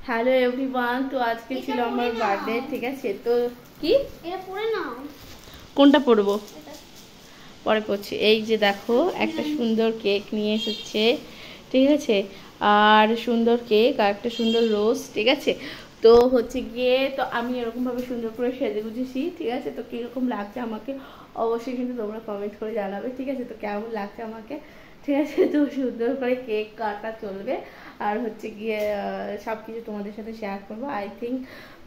Hello everyone, তো আজকে ছিল আমার বার্থডে, ঠিক আছে। তো কি এটা পরে নাও, কোনটা পরবো পরে পড়ছি। এই যে দেখো একটা সুন্দর কেক নিয়ে এসেছে, ঠিক আছে, আর সুন্দর কেক আর একটা সুন্দর রোজ, ঠিক আছে। তো হচ্ছে গিয়ে তো আমি এরকমভাবে সুন্দর করে সেজে গুজেছি, ঠিক আছে। তো কীরকম লাগছে আমাকে অবশ্যই কিন্তু তোমরা কমেন্ট করে জানাবে, ঠিক আছে। তো কেমন লাগছে আমাকে, ঠিক আছে। তো সুন্দর করে কেক কাটা চলবে আর হচ্ছে গিয়ে সব কিছু তোমাদের সাথে শেয়ার করবো। আই থিঙ্ক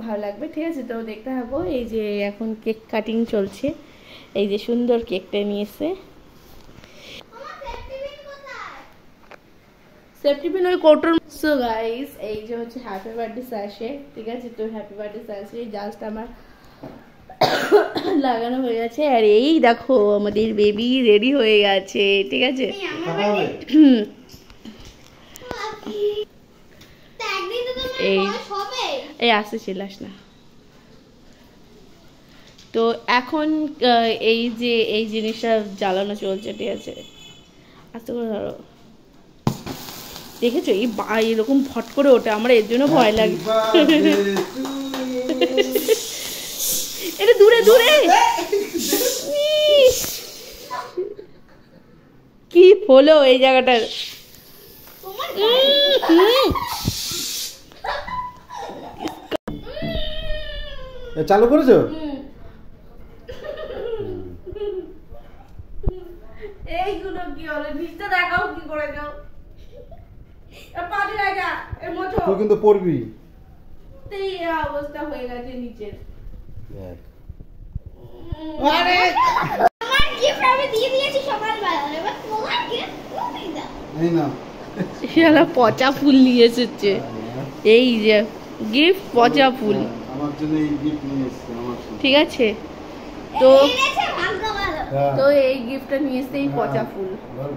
ভালো লাগবে, ঠিক আছে। তো দেখতে থাকো। এই যে এখন কেক কাটিং চলছে, এই যে সুন্দর কেকটা নিয়েছে। সেফটি পিন ওই কোটোর। সো গাইস, এই যে হচ্ছে হ্যাপি বার্থডে স্যাশে, ঠিক আছে। তো হ্যাপি বার্থডে স্যাশে জাস্ট আমার লাগানো হয়ে গেছে। আর এই দেখো আমাদের বেবি রেডি হয়ে গেছে, ঠিক আছে। এই আসতে চিল্লাস না। তো এখন এই যে এই জিনিসটা জ্বালানো চলছে, ঠিক আছে। আস্তে করে ধরো। দেখেছো এরকম ফট করে ওঠে, আমার এর জন্য ভয় লাগে। এটা দূরে দূরে কি হলো এই জায়গাটার। চালু করেছো? এইগুলো কি হলো? নিচে দেখাও কি করে যাও। পাটি রাজা এর মতো তুই কিন্তু পড়বি। এই অবস্থা হয়ে গেছে নিচের। দেখ আরে আমার গিফট আমি দিয়ে দিয়েছি সকালবেলা, এবার তোমার গিফট তুমি দাও। এই না, শালা পচা ফুল নিয়ে এসেছে। এই যে গিফট পচা ফুল আমার জন্য এই গিফট নিয়ে এসেছে আমার জন্য, ঠিক আছে। তো এনেছে ভাগ্য ভালো। তো এই গিফটটা নিয়ে এসে এই পচা ফুল,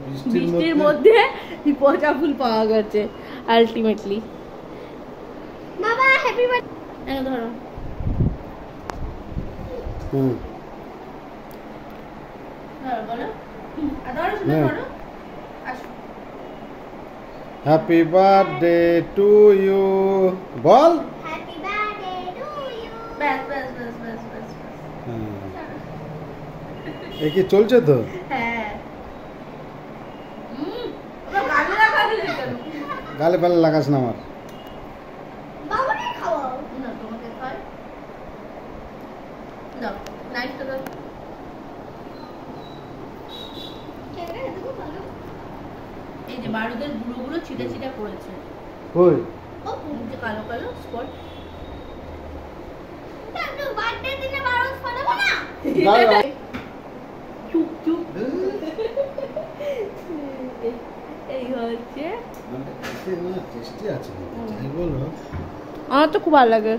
বৃষ্টির বৃষ্টির মধ্যে এই পচা ফুল পাওয়া গেছে আলটিমেটলি। বাবা হ্যাপি বার্থডে। ধরো ধরো বলো, ধরো শুনে ধরো। আসো। হ্যাপি বার্থডে টু ইউ বল। Happy birthday to you. ব্যাস ব্যাস ব্যাস ব্যাস ব্যাস। এই কি চলছে তো? হ্যাঁ। গালে রাখা দিলে কেন? গালে পালে লাগাস না আমার। বাবাকে খাওয়াও। না তোমাকে খাই দাও, নাইফটা দাও। কেমন এতটুকু ভালো? এই যে বারুদের গুঁড়ো গুঁড়ো ছিটে ছিটে পড়েছে, কই? ও যে কালো কালো স্পট। তো বার্থডে দিনে বারো ফাটাবো না। চুপ চুপ। এই হচ্ছে টেস্টি আছে, যাই বলো আমার তো খুব ভালো লাগে।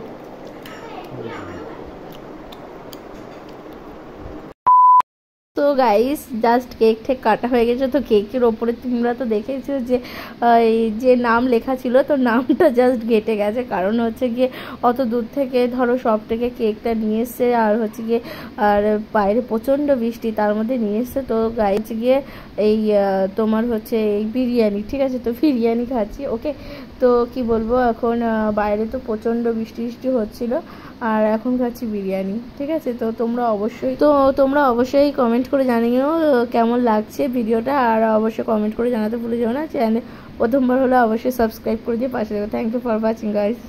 তো গাইস জাস্ট কেক ঠেক কাটা হয়ে গেছে। তো কেকের ওপরে তোমরা তো দেখেছো যে এই যে নাম লেখা ছিল, তো নামটা জাস্ট ঘেটে গেছে। কারণ হচ্ছে গিয়ে অত দূর থেকে ধরো সব থেকে কেকটা নিয়ে এসছে, আর হচ্ছে গিয়ে আর বাইরে প্রচণ্ড বৃষ্টি, তার মধ্যে নিয়ে এসছে। তো গাইস গিয়ে এই তোমার হচ্ছে এই বিরিয়ানি, ঠিক আছে। তো বিরিয়ানি খাচ্ছি, ওকে। তো কি বলবো, এখন বাইরে তো প্রচণ্ড বৃষ্টি বৃষ্টি হচ্ছিল, আর এখন খাচ্ছি বিরিয়ানি, ঠিক আছে। তো তোমরা অবশ্যই কমেন্ট করে জানিও কেমন লাগছে ভিডিওটা, আর অবশ্যই কমেন্ট করে জানাতে ভুলে যাও না। চ্যানেলে প্রথমবার হলে অবশ্যই সাবস্ক্রাইব করে দিয়ে পাশে থাকো। Thank you for watching guys.